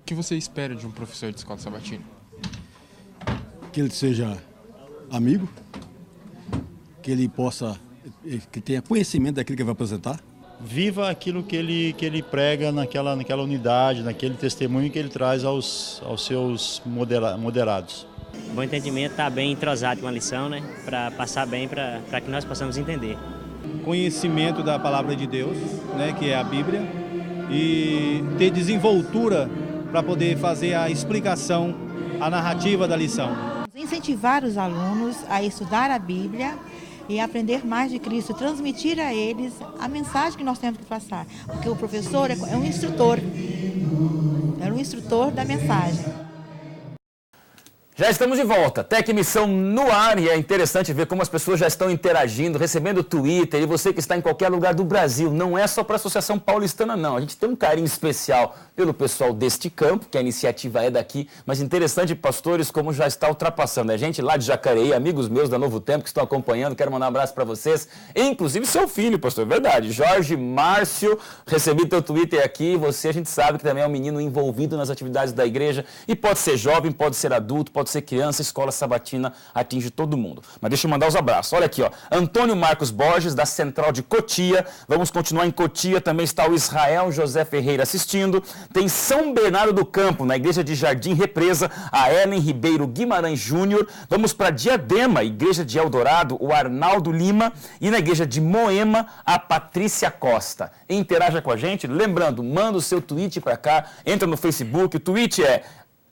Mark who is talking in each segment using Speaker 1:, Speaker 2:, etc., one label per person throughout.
Speaker 1: O que você espera de um professor de escola sabatina?
Speaker 2: Que ele seja amigo, que ele possa, que tenha conhecimento daquilo que ele vai apresentar.
Speaker 3: Viva aquilo que ele prega naquela unidade, naquele testemunho que ele traz aos seus moderados.
Speaker 4: Bom entendimento, estar bem entrosado com a lição, né? Para passar bem, para que nós possamos entender.
Speaker 5: Conhecimento da palavra de Deus, né, que é a Bíblia, e ter desenvoltura para poder fazer a explicação, a narrativa da lição.
Speaker 6: Incentivar os alunos a estudar a Bíblia e aprender mais de Cristo, transmitir a eles a mensagem que nós temos que passar, porque o professor é um instrutor da mensagem.
Speaker 7: Já estamos de volta, Tecmissão no ar, e é interessante ver como as pessoas já estão interagindo, recebendo Twitter, e você que está em qualquer lugar do Brasil, não é só para a Associação Paulistana não, a gente tem um carinho especial pelo pessoal deste campo, que a iniciativa é daqui, mas interessante, pastores, como já está ultrapassando, a gente lá de Jacareí, amigos meus da Novo Tempo que estão acompanhando, quero mandar um abraço para vocês, inclusive seu filho, pastor, é verdade, Jorge Márcio, recebi teu Twitter aqui, você a gente sabe que também é um menino envolvido nas atividades da igreja, e pode ser jovem, pode ser adulto, pode ser criança, escola sabatina atinge todo mundo. Mas deixa eu mandar os abraços. Olha aqui, ó. Antônio Marcos Borges, da Central de Cotia. Vamos continuar em Cotia. Também está o Israel José Ferreira assistindo. Tem São Bernardo do Campo, na igreja de Jardim Represa, a Ellen Ribeiro Guimarães Júnior. Vamos para Diadema, igreja de Eldorado, o Arnaldo Lima. E na igreja de Moema, a Patrícia Costa. Interaja com a gente. Lembrando, manda o seu tweet para cá. Entra no Facebook. O tweet é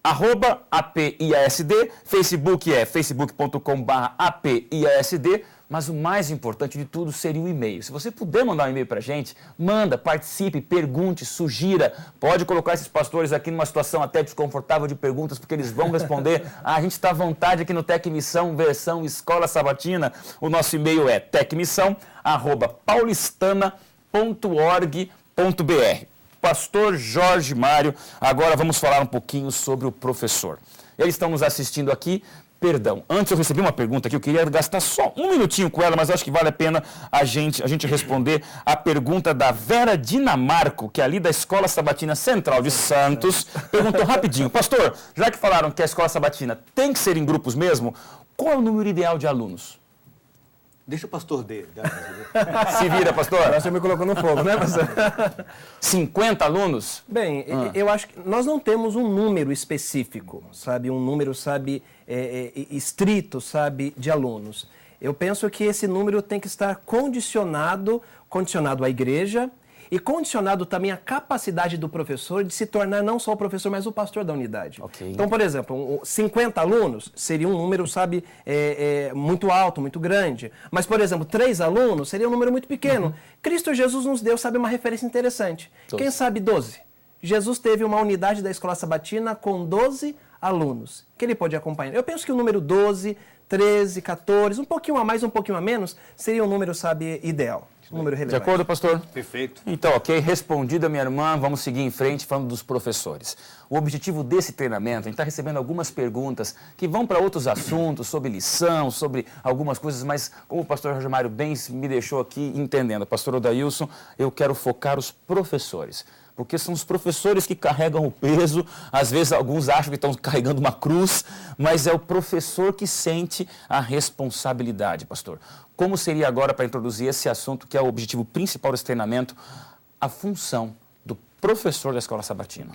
Speaker 7: @APIASD, Facebook é facebook.com/APIASD, mas o mais importante de tudo seria o e-mail. Se você puder mandar um e-mail para a gente, manda, participe, pergunte, sugira. Pode colocar esses pastores aqui numa situação até desconfortável de perguntas, porque eles vão responder. A gente está à vontade aqui no Tecmissão, versão Escola Sabatina. O nosso e-mail é tecmissão@paulistana.org.br. Pastor Jorge Mário, agora vamos falar um pouquinho sobre o professor. Eles estão nos assistindo aqui, perdão, antes eu recebi uma pergunta que eu queria gastar só um minutinho com ela, mas acho que vale a pena a gente responder a pergunta da Vera Dinamarco, que é ali da Escola Sabatina Central de Santos, perguntou rapidinho, pastor, já que falaram que a Escola Sabatina tem que ser em grupos mesmo, qual é o número ideal de alunos?
Speaker 8: Deixa o pastor dele.
Speaker 7: Se vira, pastor.
Speaker 9: Agora você me colocou no fogo, né, pastor?
Speaker 7: 50 alunos?
Speaker 9: Bem, eu acho que nós não temos um número específico, sabe? Um número, sabe, estrito, sabe, de alunos. Eu penso que esse número tem que estar condicionado à igreja e condicionado também à capacidade do professor de se tornar não só o professor, mas o pastor da unidade.
Speaker 7: Okay.
Speaker 9: Então, por exemplo, 50 alunos seria um número, sabe, muito alto, muito grande. Mas, por exemplo, 3 alunos seria um número muito pequeno. Uhum. Cristo Jesus nos deu, sabe, uma referência interessante. 12. Quem sabe 12? Jesus teve uma unidade da Escola Sabatina com 12 alunos, que ele pode acompanhar. Eu penso que o número 12, 13, 14, um pouquinho a mais, um pouquinho a menos, seria um número, sabe, ideal. Um número relevante.
Speaker 7: De acordo, pastor?
Speaker 8: Perfeito.
Speaker 7: Então, ok, respondida minha irmã, vamos seguir em frente falando dos professores. O objetivo desse treinamento, a gente está recebendo algumas perguntas que vão para outros assuntos, sobre lição, sobre algumas coisas, mas como o pastor Jorge Mário bem me deixou aqui entendendo, pastor Odailson, eu quero focar os professores. Porque são os professores que carregam o peso, às vezes alguns acham que estão carregando uma cruz, mas é o professor que sente a responsabilidade, pastor. Como seria agora, para introduzir esse assunto, que é o objetivo principal desse treinamento, a função do professor da Escola Sabatina?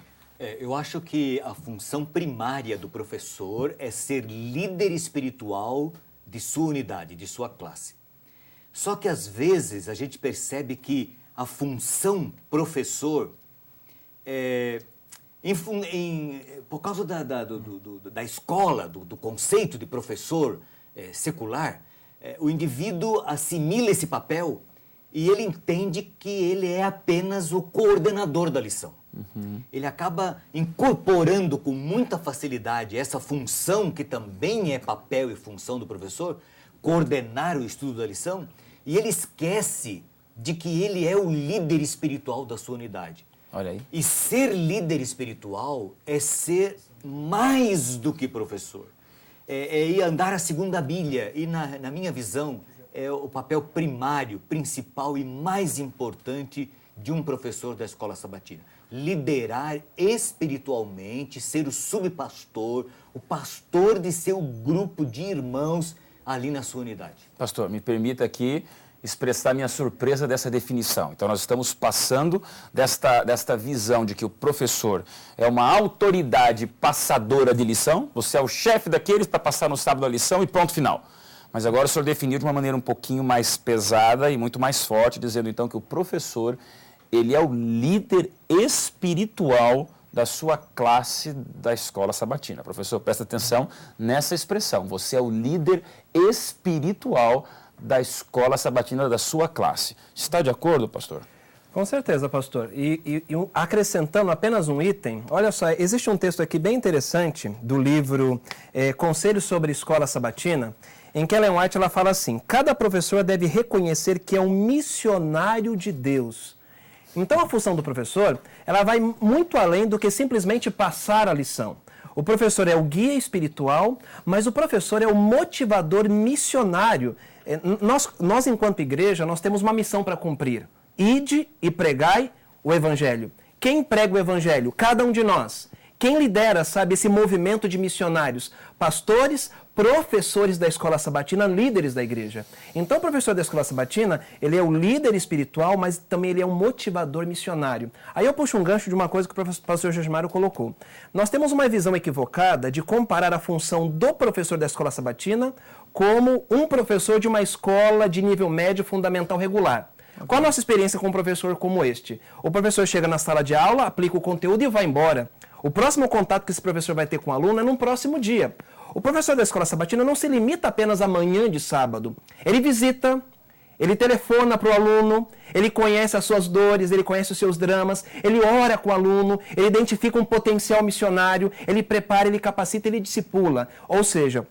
Speaker 8: Eu acho que a função primária do professor é ser líder espiritual de sua unidade, de sua classe. Só que às vezes a gente percebe que a função professor por causa da escola, do conceito de professor secular, o indivíduo assimila esse papel e ele entende que ele é apenas o coordenador da lição. Uhum. Ele acaba incorporando com muita facilidade essa função, que também é papel e função do professor, coordenar o estudo da lição, e ele esquece de que ele é o líder espiritual da sua unidade.
Speaker 7: Olha aí.
Speaker 8: E ser líder espiritual é ser mais do que professor. É ir andar a segunda milha. E na minha visão, é o papel primário, principal e mais importante de um professor da Escola Sabatina. liderar espiritualmente, ser o subpastor, o pastor de seu grupo de irmãos ali na sua unidade.
Speaker 7: Pastor, me permita aqui expressar minha surpresa dessa definição. Então, nós estamos passando desta visão de que o professor é uma autoridade passadora de lição, você é o chefe daqueles para passar no sábado a lição e pronto, final. Mas agora o senhor definiu de uma maneira um pouquinho mais pesada e muito mais forte, dizendo então que o professor, ele é o líder espiritual da sua classe da escola sabatina. Professor, presta atenção nessa expressão. Você é o líder espiritual da escola sabatina da sua classe. Está de acordo, pastor?
Speaker 9: Com certeza, pastor. E acrescentando apenas um item, olha só, existe um texto aqui bem interessante do livro Conselhos sobre Escola Sabatina, em que Ellen White ela fala assim: cada professor deve reconhecer que é um missionário de Deus. Então a função do professor, ela vai muito além do que simplesmente passar a lição. O professor é o guia espiritual, mas o professor é o motivador missionário. Nós, enquanto igreja, nós temos uma missão para cumprir. Ide e pregai o Evangelho. Quem prega o Evangelho? Cada um de nós. Quem lidera, sabe, esse movimento de missionários? Pastores, professores da escola sabatina, líderes da igreja. Então, o professor da escola sabatina, ele é o líder espiritual, mas também ele é um motivador missionário. Aí eu puxo um gancho de uma coisa que o pastor Jorge Mário colocou. Nós temos uma visão equivocada de comparar a função do professor da escola sabatina como um professor de uma escola de nível médio fundamental regular. Qual a nossa experiência com um professor como este? O professor chega na sala de aula, aplica o conteúdo e vai embora. O próximo contato que esse professor vai ter com o aluno é num próximo dia. O professor da escola sabatina não se limita apenas à manhã de sábado. Ele visita, ele telefona para o aluno, ele conhece as suas dores, ele conhece os seus dramas, ele ora com o aluno, ele identifica um potencial missionário, ele prepara, ele capacita, ele discipula. Ou seja,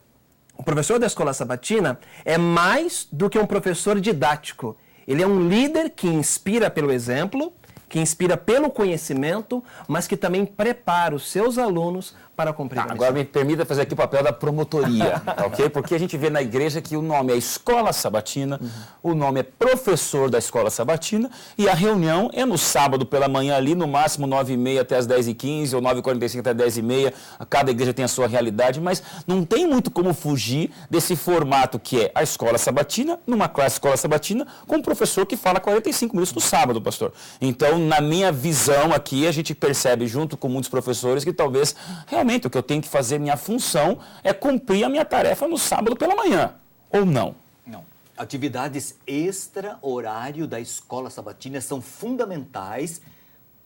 Speaker 9: o professor da escola sabatina é mais do que um professor didático. Ele é um líder que inspira pelo exemplo, que inspira pelo conhecimento, mas que também prepara os seus alunos para cumprir a missão.
Speaker 7: Agora me permita fazer aqui o papel da promotoria, ok? Porque a gente vê na igreja que o nome é Escola Sabatina, o nome é professor da Escola Sabatina e a reunião é no sábado pela manhã ali, no máximo 9h30 até as 10h15 ou 9h45 até 10h30. Cada igreja tem a sua realidade, mas não tem muito como fugir desse formato que é a Escola Sabatina, numa classe Escola Sabatina, com um professor que fala 45 minutos no sábado, pastor. Então, na minha visão aqui, a gente percebe junto com muitos professores que talvez realmente o que eu tenho que fazer, minha função, é cumprir a minha tarefa no sábado pela manhã. Ou não?
Speaker 8: Não. Atividades extra-horário da escola sabatina são fundamentais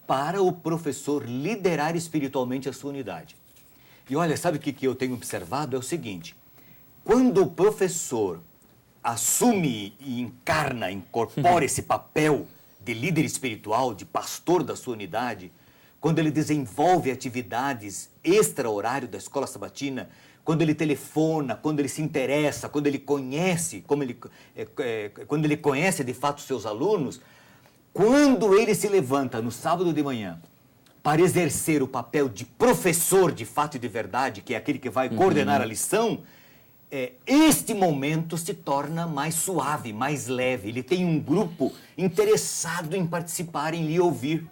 Speaker 8: para o professor liderar espiritualmente a sua unidade. E olha, sabe o que eu tenho observado? É o seguinte: quando o professor assume e incorpora esse papel de líder espiritual, de pastor da sua unidade, quando ele desenvolve atividades extra-horário da escola sabatina, quando ele telefona, quando ele se interessa, quando ele conhece, quando ele conhece de fato seus alunos, quando ele se levanta no sábado de manhã para exercer o papel de professor de fato e de verdade, que é aquele que vai coordenar a lição, este momento se torna mais suave, mais leve. Ele tem um grupo interessado em participar, em lhe ouvir.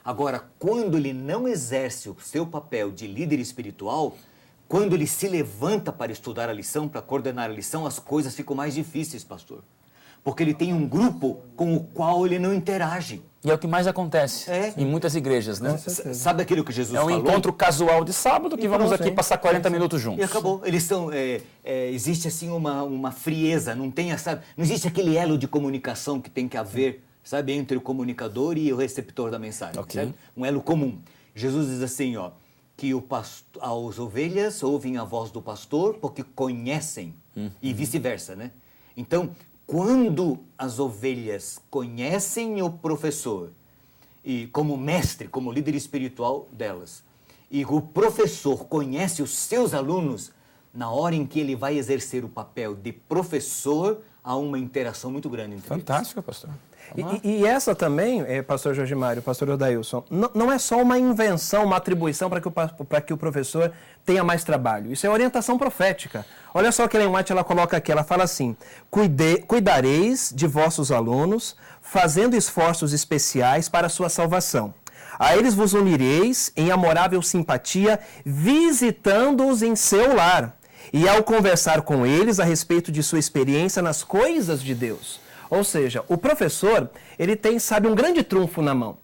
Speaker 8: Agora, quando ele não exerce o seu papel de líder espiritual, quando ele se levanta para estudar a lição, para coordenar a lição, as coisas ficam mais difíceis, pastor. Porque ele tem um grupo com o qual ele não interage.
Speaker 7: E é o que mais acontece em muitas igrejas, né?
Speaker 8: Sabe aquilo que Jesus falou?
Speaker 7: É um encontro casual de sábado que vamos aqui passar 40 minutos juntos.
Speaker 8: E acabou. Eles são... existe assim uma frieza, não existe aquele elo de comunicação que tem que haver, sabe, entre o comunicador e o receptor da mensagem. Okay. Um elo comum. Jesus diz assim, ó, que as ovelhas ouvem a voz do pastor porque conhecem, e vice-versa, né? Então, quando as ovelhas conhecem o professor, e como mestre, como líder espiritual delas, e o professor conhece os seus alunos, na hora em que ele vai exercer o papel de professor, há uma interação muito grande entre eles.
Speaker 7: Fantástico, pastor.
Speaker 9: E essa também, pastor Jorge Mário, pastor Odailson, não é só uma invenção, uma atribuição para que o professor tenha mais trabalho. Isso é orientação profética. Olha só o que Ellen White ela coloca aqui, ela fala assim: cuidareis de vossos alunos, fazendo esforços especiais para a sua salvação. A eles vos unireis em amorável simpatia, visitando-os em seu lar, e ao conversar com eles a respeito de sua experiência nas coisas de Deus. Ou seja, o professor, ele tem, sabe, um grande trunfo na mão.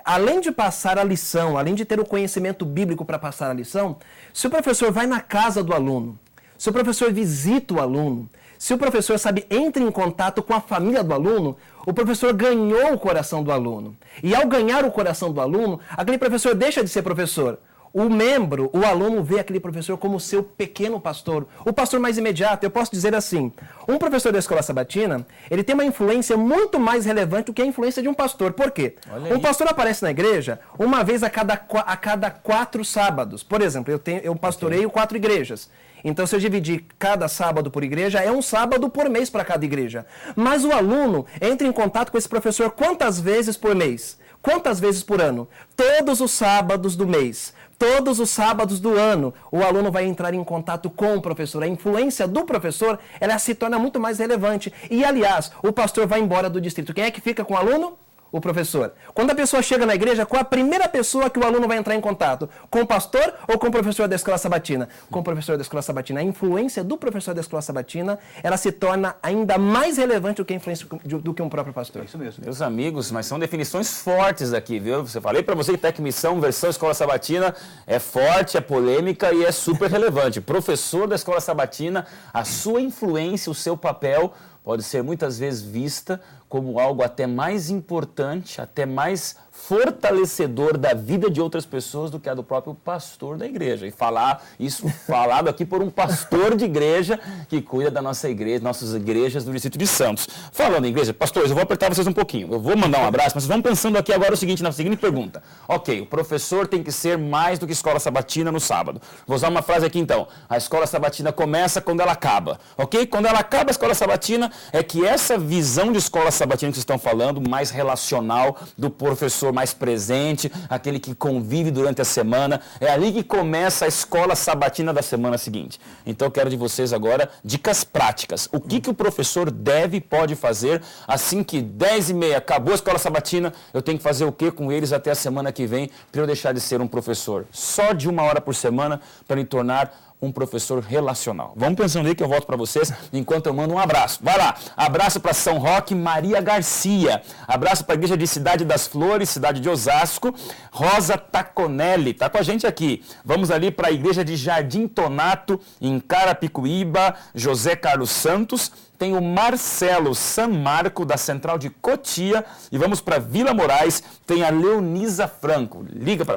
Speaker 9: Além de passar a lição, além de ter o conhecimento bíblico para passar a lição, se o professor vai na casa do aluno, se o professor visita o aluno, se o professor, sabe, entra em contato com a família do aluno, o professor ganhou o coração do aluno. E ao ganhar o coração do aluno, aquele professor deixa de ser professor. O membro, o aluno vê aquele professor como seu pequeno pastor, o pastor mais imediato. Eu posso dizer assim, um professor da escola sabatina, ele tem uma influência muito mais relevante do que a influência de um pastor. Por quê? Um pastor aparece na igreja uma vez a cada 4 sábados. Por exemplo, eu pastoreio 4 igrejas. Então, se eu dividir cada sábado por igreja, é um sábado por mês para cada igreja. Mas o aluno entra em contato com esse professor quantas vezes por mês? Quantas vezes por ano? Todos os sábados do mês. Todos os sábados do ano, o aluno vai entrar em contato com o professor. A influência do professor, ela se torna muito mais relevante. E, aliás, o pastor vai embora do distrito. Quem é que fica com o aluno? O professor. Quando a pessoa chega na igreja, qual a primeira pessoa que o aluno vai entrar em contato? Com o pastor ou com o professor da escola sabatina? Com o professor da escola sabatina. A influência do professor da escola sabatina, ela se torna ainda mais relevante do que a influência do que um próprio pastor.
Speaker 8: É isso mesmo.
Speaker 7: Meus amigos, mas são definições fortes aqui, viu? Você falei para você que Tecmissão, versão escola sabatina, é forte, é polêmica e é super relevante. Professor da escola sabatina, a sua influência, o seu papel pode ser muitas vezes vista como algo até mais importante, até mais fortalecedor da vida de outras pessoas do que a do próprio pastor da igreja. E falar isso falado aqui por um pastor de igreja que cuida da nossa igreja, nossas igrejas do Distrito de Santos. Falando em igreja, pastores, eu vou apertar vocês um pouquinho. Eu vou mandar um abraço, mas vamos pensando aqui agora o seguinte, na seguinte pergunta. Ok, o professor tem que ser mais do que escola sabatina no sábado. Vou usar uma frase aqui então. A escola sabatina começa quando ela acaba. Ok? Quando ela acaba a escola sabatina, é que essa visão de escola sabatina que vocês estão falando, mais relacional, do professor mais presente, aquele que convive durante a semana, é ali que começa a escola sabatina da semana seguinte. Então eu quero de vocês agora dicas práticas. O que o professor deve e pode fazer assim que 10h30 acabou a escola sabatina, eu tenho que fazer o que com eles até a semana que vem para eu deixar de ser um professor só de 1 hora por semana para me tornar um professor relacional. Vamos pensando aí que eu volto para vocês enquanto eu mando um abraço. Vai lá, abraço para São Roque, Maria Garcia. Abraço para a Igreja de Cidade das Flores, cidade de Osasco, Rosa Taconelli, tá com a gente aqui. Vamos ali para a Igreja de Jardim Tonato, em Carapicuíba, José Carlos Santos. Tem o Marcelo San Marco, da Central de Cotia. E vamos para Vila Moraes, tem a Leonisa Franco.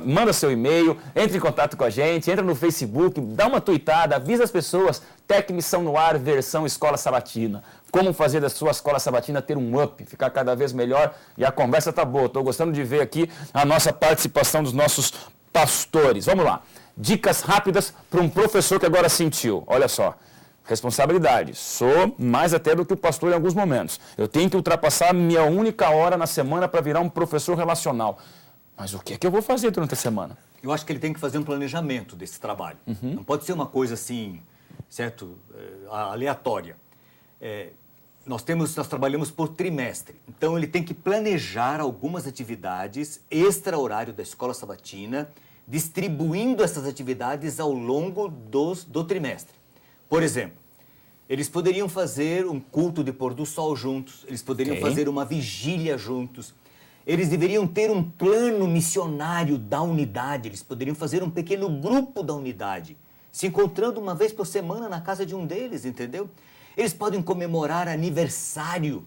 Speaker 7: Manda seu e-mail, entre em contato com a gente, entra no Facebook, dá uma tuitada, avisa as pessoas. Tecmissão no ar, versão escola sabatina. Como fazer da sua escola sabatina ter um up, ficar cada vez melhor. E a conversa tá boa. Estou gostando de ver aqui a nossa participação dos nossos pastores. Vamos lá. Dicas rápidas para um professor que agora sentiu. Olha só. Responsabilidade. Sou mais até do que o pastor em alguns momentos. Eu tenho que ultrapassar minha única hora na semana para virar um professor relacional. Mas o que é que eu vou fazer durante a semana?
Speaker 8: Eu acho que ele tem que fazer um planejamento desse trabalho. Não pode ser uma coisa assim, certo, aleatória. Nós trabalhamos por trimestre. Então, ele tem que planejar algumas atividades extra-horário da escola sabatina, distribuindo essas atividades ao longo do trimestre. Por exemplo, eles poderiam fazer um culto de pôr do sol juntos, eles poderiam fazer uma vigília juntos, eles deveriam ter um plano missionário da unidade, eles poderiam fazer um pequeno grupo da unidade, se encontrando uma vez por semana na casa de um deles, entendeu? Eles podem comemorar aniversário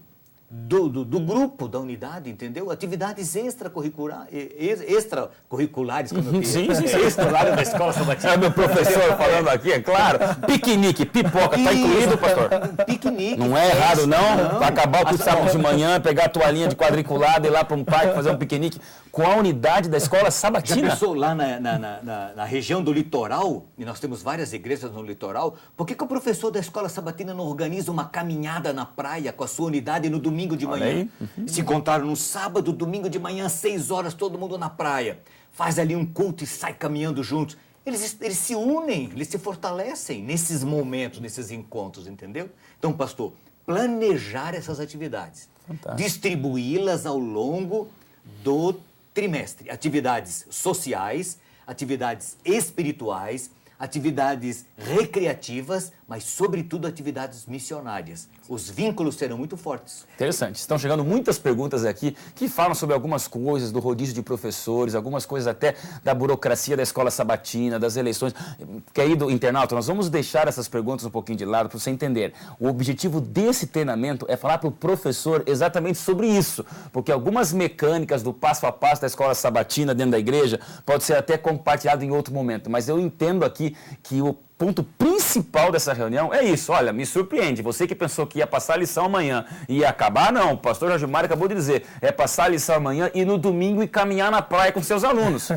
Speaker 8: do grupo, da unidade, entendeu? Atividades extracurriculares, como eu
Speaker 7: sim.
Speaker 8: extra-horário da escola sabatina.
Speaker 7: É meu professor falando aqui, é claro. Piquenique, pipoca, tá incluído, pastor?
Speaker 8: Piquenique.
Speaker 7: Não é errado, não? Para acabar o sábado de manhã, pegar a toalhinha de quadriculada e ir lá para um parque fazer um piquenique com a unidade da escola sabatina.
Speaker 8: Já pensou lá na região do litoral, e nós temos várias igrejas no litoral, por que o professor da escola sabatina não organiza uma caminhada na praia com a sua unidade no domingo de manhã? Se encontraram no sábado, domingo de manhã, 6 horas, todo mundo na praia. Faz ali um culto e sai caminhando juntos. Eles se unem, eles se fortalecem nesses momentos, nesses encontros, entendeu? Então, pastor, planejar essas atividades, distribuí-las ao longo do trimestre. Atividades sociais, atividades espirituais, atividades recreativas, mas, sobretudo, atividades missionárias. Os vínculos serão muito fortes.
Speaker 7: Interessante. Estão chegando muitas perguntas aqui que falam sobre algumas coisas do rodízio de professores, algumas coisas até da burocracia da escola sabatina, das eleições. Querido internauta, nós vamos deixar essas perguntas um pouquinho de lado para você entender. O objetivo desse treinamento é falar para o professor exatamente sobre isso, porque algumas mecânicas do passo a passo da escola sabatina dentro da igreja pode ser até compartilhado em outro momento, mas eu entendo aqui que o ponto principal dessa reunião é isso. Olha, me surpreende. Você que pensou que ia passar a lição amanhã e ia acabar, não. O pastor Jorge Mário acabou de dizer. É passar a lição amanhã e no domingo e caminhar na praia com seus alunos.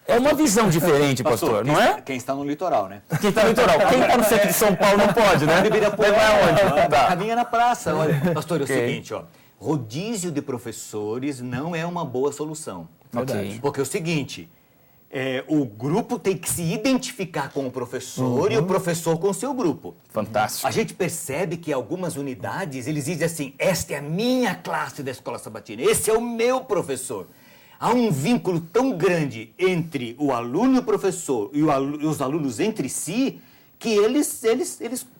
Speaker 7: É uma visão diferente, pastor, não é?
Speaker 8: Quem está no litoral, né?
Speaker 7: Quem está no litoral. Quem está no centro de São Paulo não pode, né?
Speaker 8: Vai aonde? Caminha na praça. Olha, pastor, é o seguinte, ó. Rodízio de professores não é uma boa solução.
Speaker 7: Okay.
Speaker 8: Porque é o seguinte... o grupo tem que se identificar com o professor e o professor com o seu grupo.
Speaker 7: Fantástico.
Speaker 8: A gente percebe que algumas unidades, eles dizem assim, esta é a minha classe da escola sabatina, esse é o meu professor. Há um vínculo tão grande entre o aluno e o professor e os alunos entre si, que eles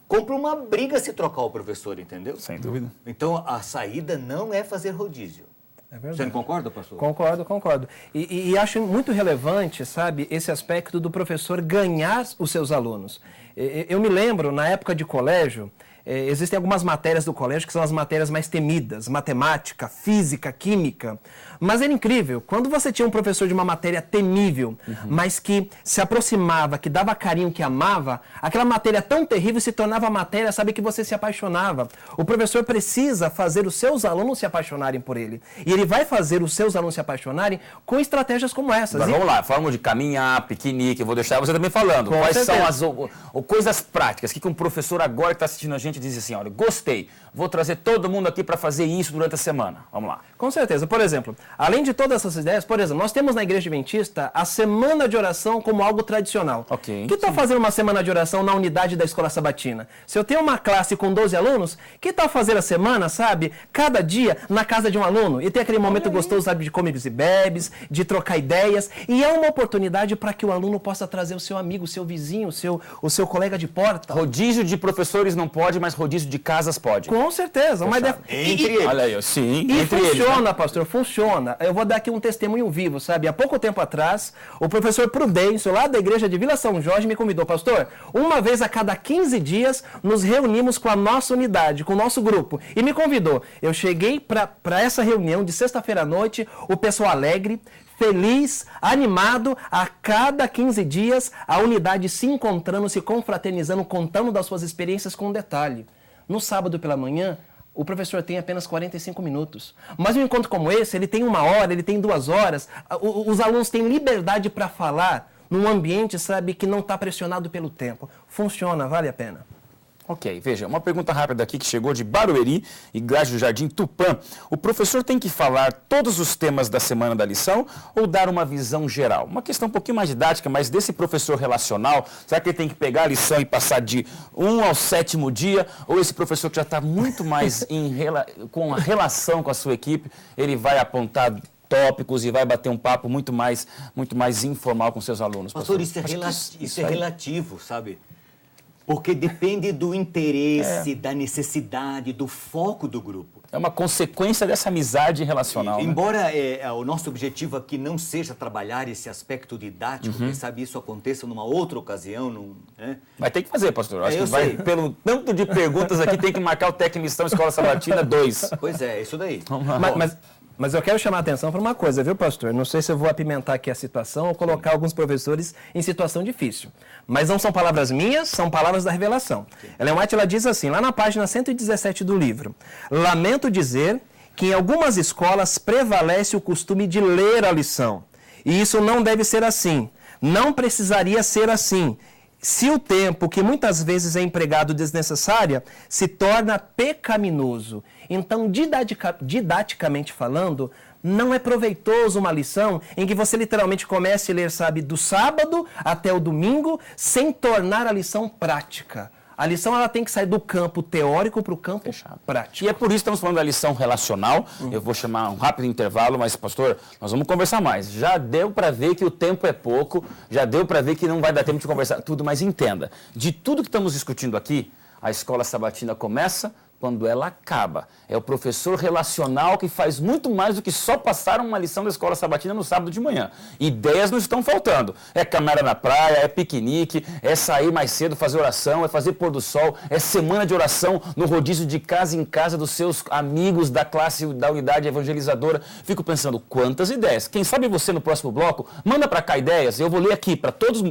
Speaker 8: compram uma briga se trocar o professor, entendeu?
Speaker 7: Sem dúvida.
Speaker 8: Então, a saída não é fazer rodízio. Você não concorda, pastor?
Speaker 9: Concordo. E acho muito relevante, sabe, esse aspecto do professor ganhar os seus alunos. Eu me lembro, na época de colégio, existem algumas matérias do colégio que são as matérias mais temidas, matemática, física, química. Mas era incrível, quando você tinha um professor de uma matéria temível, mas que se aproximava, que dava carinho, que amava, aquela matéria tão terrível se tornava matéria, sabe, que você se apaixonava. O professor precisa fazer os seus alunos se apaixonarem por ele. E ele vai fazer os seus alunos se apaixonarem com estratégias como essas.
Speaker 7: Mas vamos lá, falamos de caminhar, piquenique, eu vou deixar você também falando.
Speaker 9: Com
Speaker 7: Quais
Speaker 9: certeza.
Speaker 7: são as coisas práticas? O que um professor agora que está assistindo a gente diz assim, olha, gostei, vou trazer todo mundo aqui para fazer isso durante a semana. Vamos lá.
Speaker 9: Com certeza. Por exemplo, além de todas essas ideias, por exemplo, nós temos na Igreja Adventista a Semana de Oração como algo tradicional.
Speaker 7: Ok.
Speaker 9: Que tal fazer uma Semana de Oração na unidade da Escola Sabatina? Se eu tenho uma classe com 12 alunos, que tal fazer a semana, sabe, cada dia na casa de um aluno? E ter aquele momento gostoso, sabe, de comes e bebes, de trocar ideias. E é uma oportunidade para que o aluno possa trazer o seu amigo, o seu vizinho, o seu colega de porta.
Speaker 7: Rodízio de professores não pode, mas rodízio de casas pode.
Speaker 9: Com certeza. Mas
Speaker 8: Entre eles.
Speaker 7: Olha aí, sim,
Speaker 9: E
Speaker 7: entre eles.
Speaker 9: funciona,
Speaker 7: Né?
Speaker 9: pastor, funciona. Eu vou dar aqui um testemunho vivo, sabe? Há pouco tempo atrás, o professor Prudêncio, lá da igreja de Vila São Jorge, me convidou, pastor, uma vez a cada 15 dias, nos reunimos com a nossa unidade, com o nosso grupo, e me convidou. Eu cheguei para essa reunião de sexta-feira à noite, o pessoal alegre, feliz, animado, a cada 15 dias, a unidade se encontrando, se confraternizando, contando das suas experiências com detalhe. No sábado pela manhã, o professor tem apenas 45 minutos. Mas um encontro como esse, ele tem 1 hora, ele tem 2 horas. Os alunos têm liberdade para falar num ambiente, sabe, que não está pressionado pelo tempo. Funciona, vale a pena.
Speaker 7: Ok, veja, uma pergunta rápida aqui que chegou de Barueri, Igreja do Jardim Tupã. O professor tem que falar todos os temas da semana da lição ou dar uma visão geral? Uma questão um pouquinho mais didática, mas desse professor relacional, será que ele tem que pegar a lição e passar de 1 ao 7º dia? Ou esse professor que já está muito mais com a relação com a sua equipe, ele vai apontar tópicos e vai bater um papo muito mais informal com seus alunos?
Speaker 8: Pastor, isso é relativo, sabe? Porque depende do interesse, da necessidade, do foco do grupo.
Speaker 7: É uma consequência dessa amizade relacional.
Speaker 8: Embora o nosso objetivo aqui não seja trabalhar esse aspecto didático, quem sabe isso aconteça numa outra ocasião. Né?
Speaker 7: Vai ter que fazer, pastor. Acho que pelo tanto de perguntas aqui, tem que marcar o Tecmissão Escola Sabatina 2.
Speaker 8: Pois é, isso daí.
Speaker 9: Mas eu quero chamar a atenção para uma coisa, viu, pastor? Não sei se eu vou apimentar aqui a situação ou colocar alguns professores em situação difícil. Mas não são palavras minhas, são palavras da revelação. Ellen White, ela diz assim, lá na página 117 do livro: lamento dizer que em algumas escolas prevalece o costume de ler a lição. E isso não deve ser assim. Não precisaria ser assim. Se o tempo, que muitas vezes é empregado desnecessária, se torna pecaminoso. Então, didaticamente falando, não é proveitoso uma lição em que você literalmente comece a ler, sabe, do sábado até o domingo, sem tornar a lição prática. A lição ela tem que sair do campo teórico para o campo prático.
Speaker 7: E é por isso que estamos falando da lição relacional. Eu vou chamar um rápido intervalo, mas, pastor, nós vamos conversar mais. Já deu para ver que o tempo é pouco, já deu para ver que não vai dar tempo de conversar tudo, mas entenda, de tudo que estamos discutindo aqui, a escola sabatina começa quando ela acaba. É o professor relacional que faz muito mais do que só passar uma lição da escola sabatina no sábado de manhã. Ideias não estão faltando. É caminhada na praia, é piquenique, é sair mais cedo, fazer oração, é fazer pôr do sol, é semana de oração no rodízio de casa em casa dos seus amigos da classe, da unidade evangelizadora. Fico pensando, quantas ideias. Quem sabe você no próximo bloco, manda para cá ideias, eu vou ler aqui para todo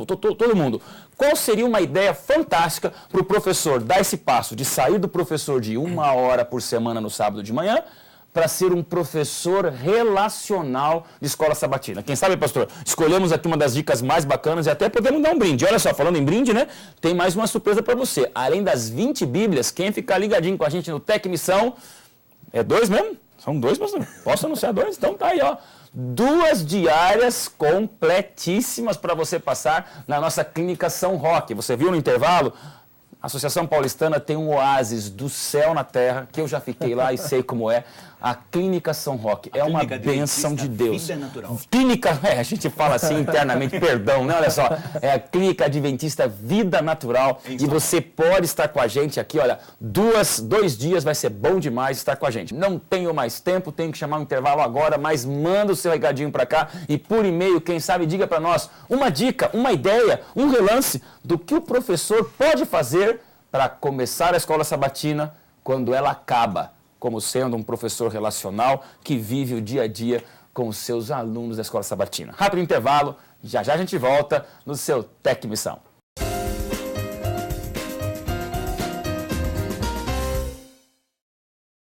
Speaker 7: mundo. Qual seria uma ideia fantástica para o professor dar esse passo de sair do professor de 1 hora por semana no sábado de manhã para ser um professor relacional de escola sabatina? Quem sabe, pastor, escolhemos aqui uma das dicas mais bacanas e até podemos dar um brinde. Olha só, falando em brinde, né? Tem mais uma surpresa para você. Além das 20 bíblias, quem ficar ligadinho com a gente no Tec Missão, é 2 mesmo? São 2, pastor? Posso anunciar 2? Então tá aí, ó. 2 diárias completíssimas para você passar na nossa Clínica São Roque. Você viu no intervalo? A Associação Paulistana tem um oásis do céu na terra, que eu já fiquei lá e sei como é. A Clínica São Roque é uma bênção de Deus.
Speaker 8: Vida natural.
Speaker 7: Clínica, a gente fala assim internamente, perdão, né? Olha só, é a Clínica Adventista Vida Natural e você pode estar com a gente aqui, olha, 2 dias vai ser bom demais estar com a gente. Não tenho mais tempo, tenho que chamar um intervalo agora, mas manda o seu recadinho para cá e por e-mail, quem sabe, diga para nós uma dica, uma ideia, um relance do que o professor pode fazer para começar a escola sabatina quando ela acaba, como sendo um professor relacional que vive o dia a dia com os seus alunos da escola sabatina. Rápido intervalo, já já a gente volta no seu Tec Missão.